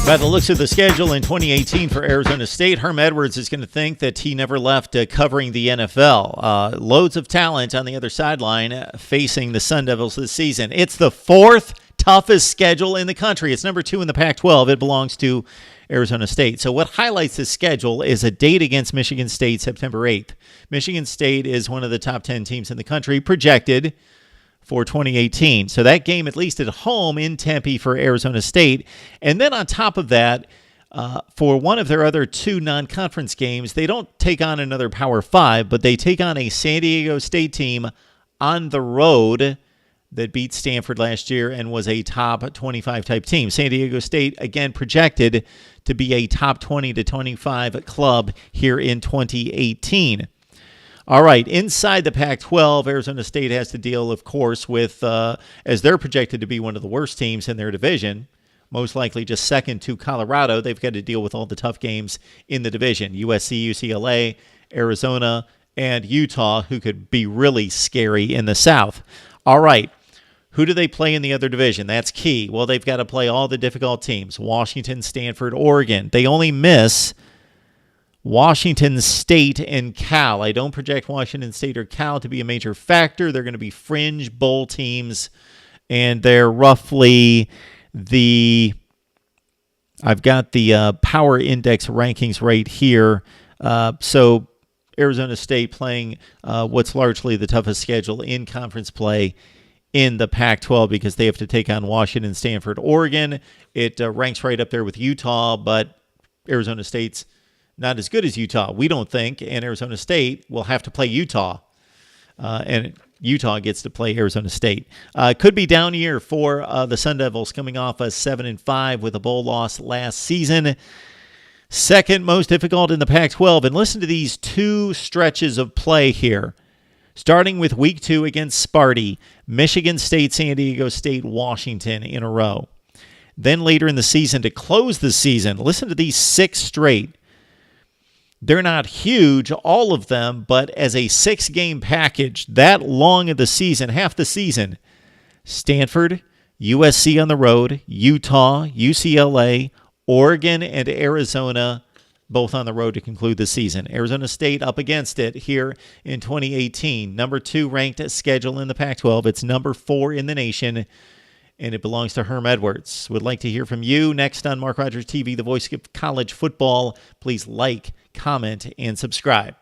By the looks of the schedule in 2018 for Arizona State, Herm Edwards is going to think that he never left covering the NFL. Loads of talent on the other sideline facing the Sun Devils this season. It's the fourth toughest schedule in the country. It's number 2 in the Pac-12. It belongs to Arizona State. So what highlights this schedule is a date against Michigan State, September 8th. Michigan State is one of the top 10 teams in the country, projected for 2018. So that game, at least at home in Tempe for Arizona State. And then on top of that, for one of their other 2 non-conference games, they don't take on another Power 5, but they take on a San Diego State team on the road that beat Stanford last year and was a top 25 type team. San Diego State, again, projected to be a top 20 to 25 club here in 2018. All right, inside the Pac-12, Arizona State has to deal, of course, with, as they're projected to be one of the worst teams in their division, most likely just second to Colorado. They've got to deal with all the tough games in the division, USC, UCLA, Arizona, and Utah, who could be really scary in the South. All right, who do they play in the other division? That's key. Well, they've got to play all the difficult teams, Washington, Stanford, Oregon. They only miss Washington State and Cal. I don't project Washington State or Cal to be a major factor. They're going to be fringe bowl teams, and they're roughly I've got the power index rankings right here. So Arizona State playing what's largely the toughest schedule in conference play in the Pac-12 because they have to take on Washington, Stanford, Oregon. It ranks right up there with Utah, but Arizona State's not as good as Utah, we don't think, and Arizona State will have to play Utah, and Utah gets to play Arizona State. Could be down year for the Sun Devils, coming off a 7-5 with a bowl loss last season. Second most difficult in the Pac-12, and listen to these 2 stretches of play here. Starting with Week 2 against Sparty, Michigan State, San Diego State, Washington in a row. Then later in the season, to close the season, listen to these 6 straight. They're not huge, all of them, but as a 6-game package, that long of the season, half the season, Stanford, USC on the road, Utah, UCLA, Oregon, and Arizona, both on the road to conclude the season. Arizona State up against it here in 2018. Number 2 ranked schedule in the Pac-12. It's number 4 in the nation, and it belongs to Herm Edwards. Would like to hear from you next on Mark Rogers TV, the voice of college football. Please like, comment, and subscribe.